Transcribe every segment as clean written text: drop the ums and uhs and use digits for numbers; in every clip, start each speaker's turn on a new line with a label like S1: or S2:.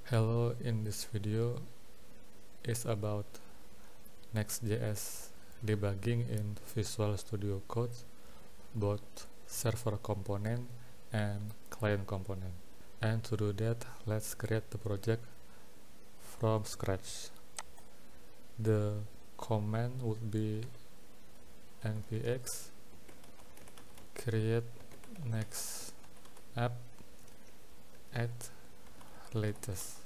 S1: Hello, in this video is about Next.js debugging in Visual Studio Code, both server component and client component. And to do that, let's create the project from scratch. The command would be npx create next app add latest.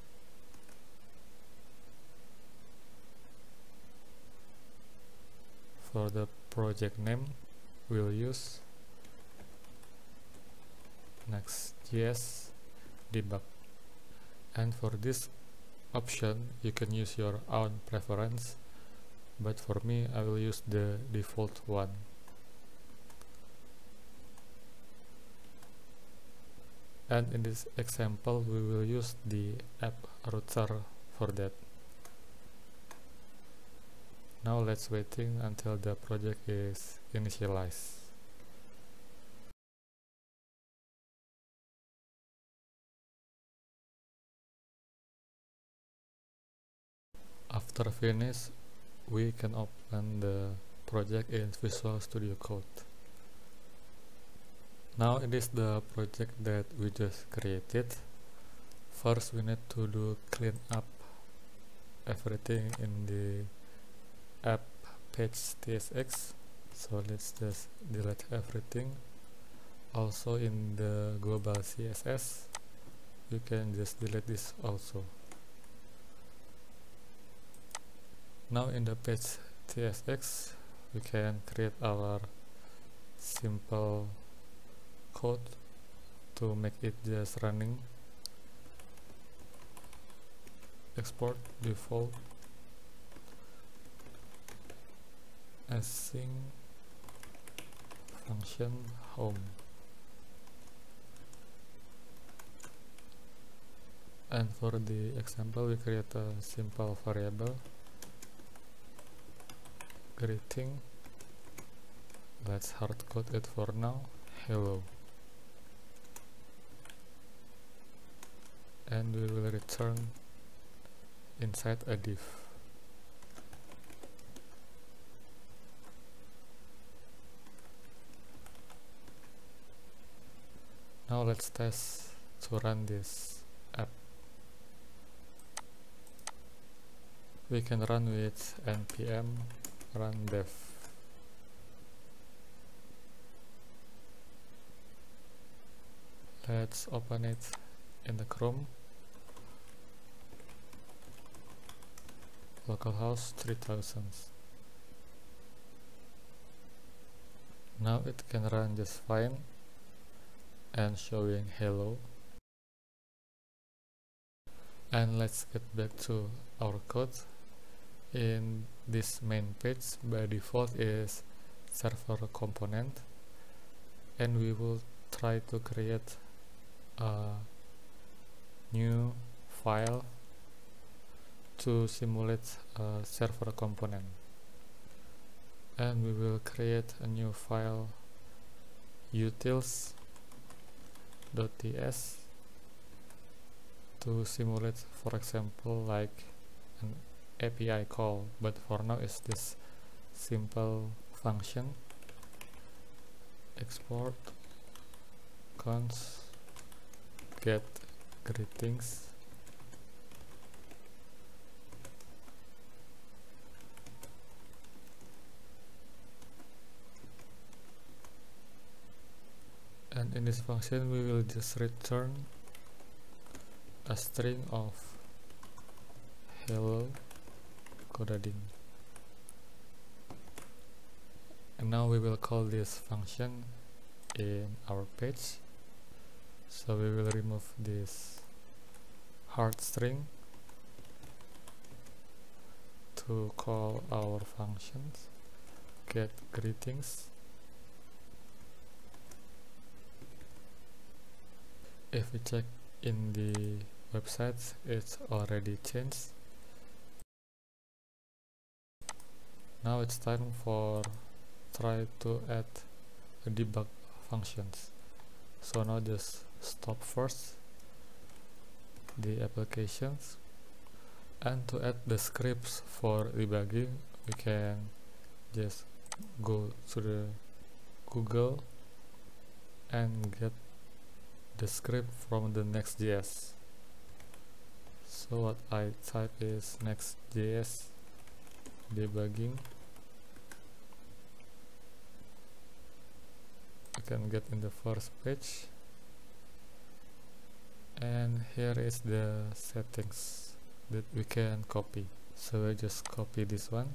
S1: For the project name, we'll use Next.js debug. And for this option, you can use your own preference, but for me, I will use the default one. And in this example, we will use the app router for that. Now let's waiting until the project is initialized. After finish, we can open the project in Visual Studio Code. Now it is the project that we just created. First, we need to do clean up everything in the app page tsx. So let's just delete everything. Also in the global CSS, you can just delete this also. Now in the page tsx, we can create our simple code to make it just running. Export default async function home. And for the example, we create a simple variable greeting. Let's hard code it for now, hello. And we will return inside a div. Now let's test to run this app. We can run with npm run dev. Let's open it in the Chrome. Localhost 3000. Now it can run just fine and showing hello. And let's get back to our code. In this main page, by default is server component, and we will try to create a new file to simulate a server component. And we will create a new file utils.ts to simulate, for example, like an API call, but for now it's this simple function. Export const get greetings. And in this function, we will just return a string of hello coding. And now we will call this function in our page. So we will remove this hard string to call our functions get greetings. If we check in the website, it's already changed. Now it's time for try to add a debug functions. So now just stop first the applications, and to add the scripts for debugging, we can just go to the Google and get the script from the Next.js. So what I type is Next.js debugging. You can get in the first page, and here is the settings that we can copy. So I just copy this one,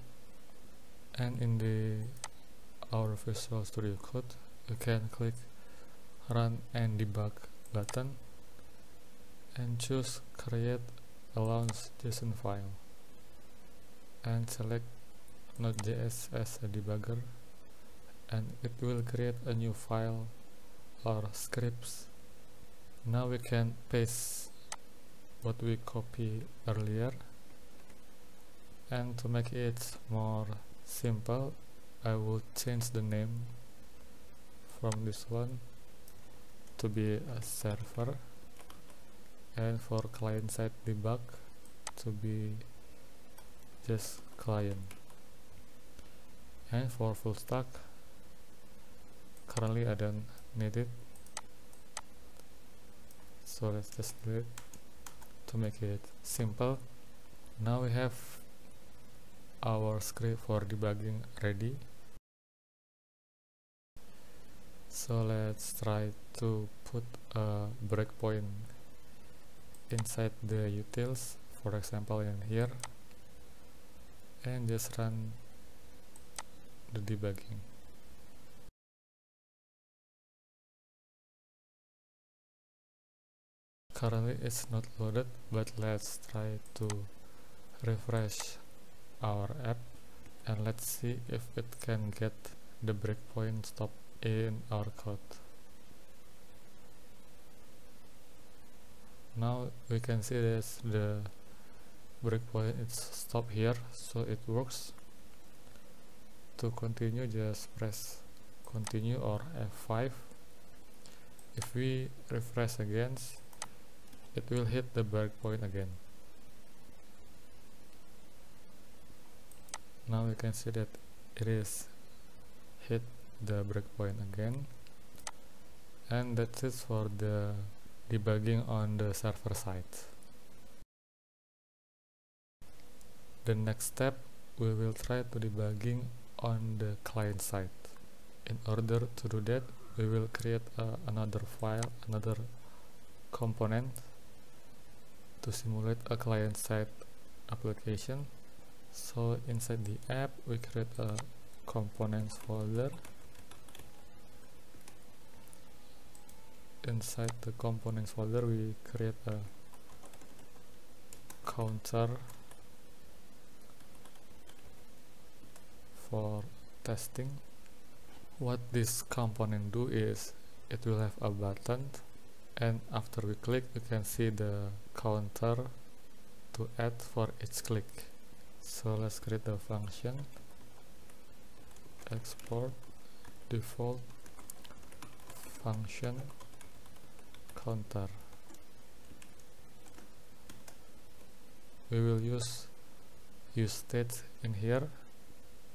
S1: and in our Visual Studio Code you can click Run and Debug button and choose Create a Launch JSON file and select Node.js as a debugger, and it will create a new file or scripts. Now we can paste what we copied earlier, and to make it more simple, I will change the name from this one to be a server, and for client-side debug to be just client, and for full stack currently I don't need it, so let's just do it to make it simple. Now we have our script for debugging ready, so let's try to put a breakpoint inside the utils, for example in here, and just run the debugging. Currently it's not loaded, but let's try to refresh our app and let's see if it can get the breakpoint stop in our code. Now we can see that the breakpoint is stopped here, so it works. To continue, just press continue or F5. If we refresh again, it will hit the breakpoint again. Now we can see that it is hit the breakpoint again, and that's it for the debugging on the server side. The next step, we will try to debugging on the client side. In order to do that, we will create another file, another component to simulate a client-side application. So inside the app, we create a components folder. Inside the components folder, we create a counter for testing. What this component do is it will have a button, and after we click, you can see the counter to add for each click. So let's create the function export default function counter. We will use state in here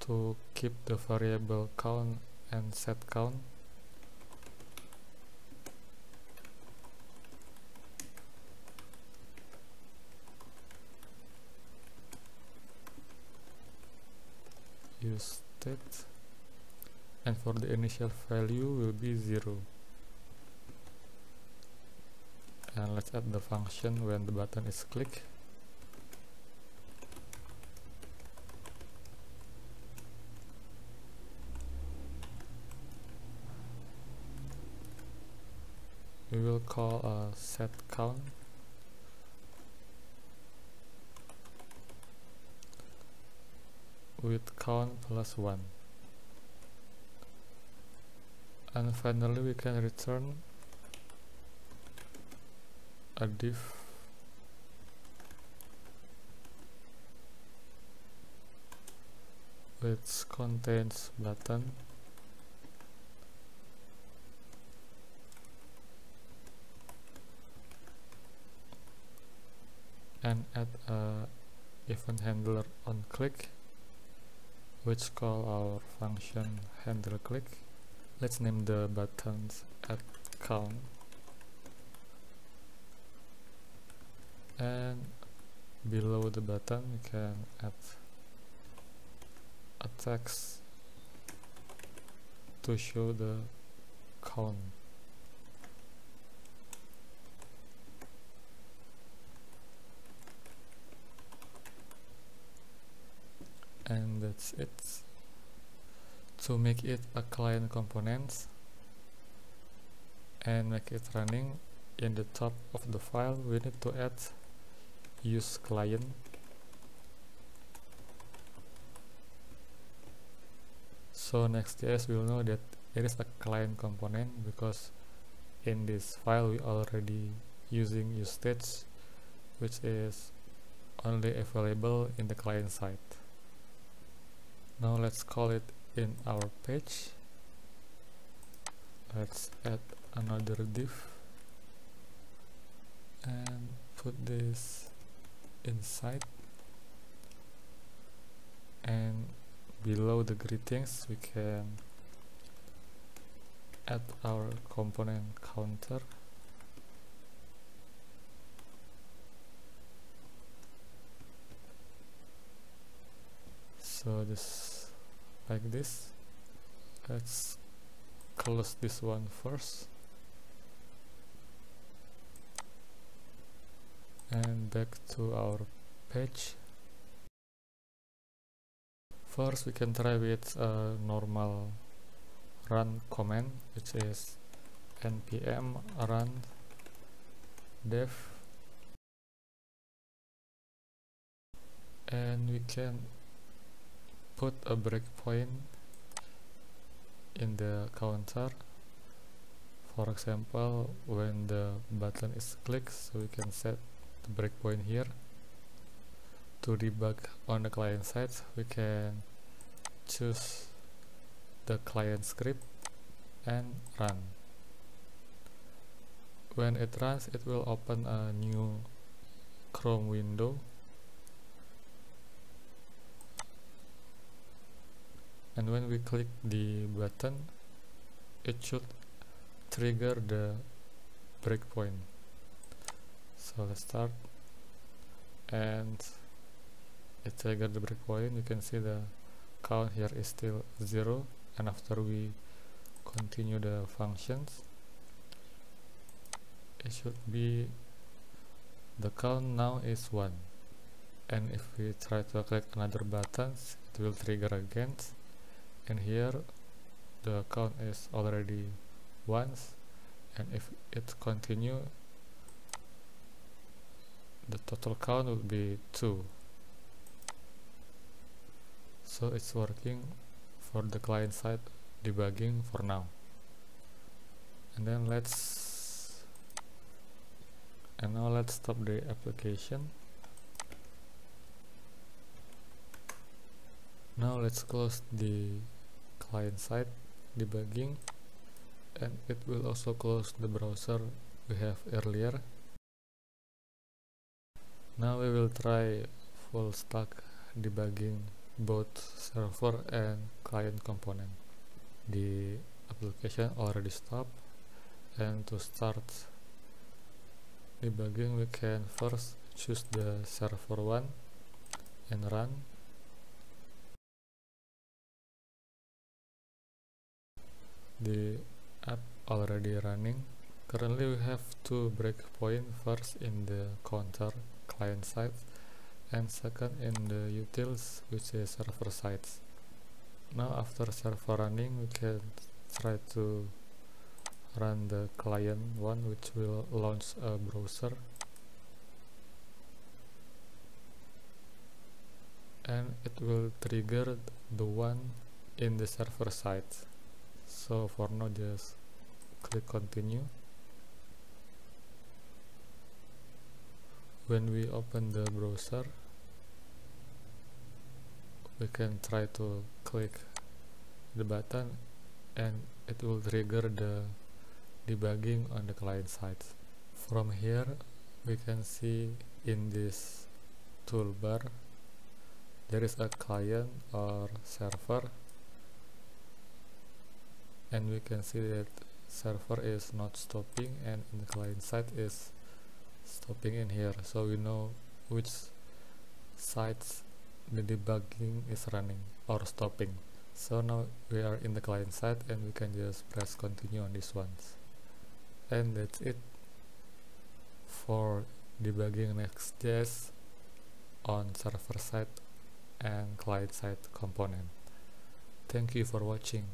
S1: to keep the variable count and set count. Use state, and for the initial value will be 0. And let's add the function when the button is clicked. We will call a set count with count plus 1, and finally we can return a div which contains button and add a event handler on click, which call our function handle click. Let's name the buttons add count, and below the button we can add a text to show the count. And that's it. To make it a client component and make it running, in the top of the file we need to add use client. So Next.js will know that it is a client component because in this file we already using useStage, which is only available in the client side. Now let's call it in our page. Let's add another div and put this inside, and below the greetings we can add our component counter. So just like this. Let's close this one first and back to our page. First we can try with a normal run command, which is npm run dev, and we can put a breakpoint in the counter, for example when the button is clicked, so we can set the breakpoint here. To debug on the client side we can choose the client script and run. When it runs, it will open a new Chrome window, and when we click the button it should trigger the breakpoint. So let's start, and it triggered the breakpoint. You can see the count here is still 0, and after we continue the functions it should be, the count now is 1, and if we try to click another buttons it will trigger again, and here the count is already 1, and if it continue the total count will be 2. So it's working for the client side debugging for now. And then now let's stop the application. Now let's close the client side debugging, and it will also close the browser we have earlier. Now we will try full stack debugging both server and client component. The application already stopped, and to start debugging we can first choose the server one and run. The app already running. Currently we have 2 breakpoints, first in the counter client side and second in the utils, which is server side. Now after server running we can try to run the client one, which will launch a browser, and it will trigger the one in the server side. So for now just click continue. When we open the browser we can try to click the button and it will trigger the debugging on the client side. From here we can see in this toolbar there is a client or server, and we can see that server is not stopping and in the client side is stopping in here, so we know which sides the debugging is running or stopping. So now we are in the client side and we can just press continue on these ones, and that's it for debugging Next.js on server side and client side component. Thank you for watching.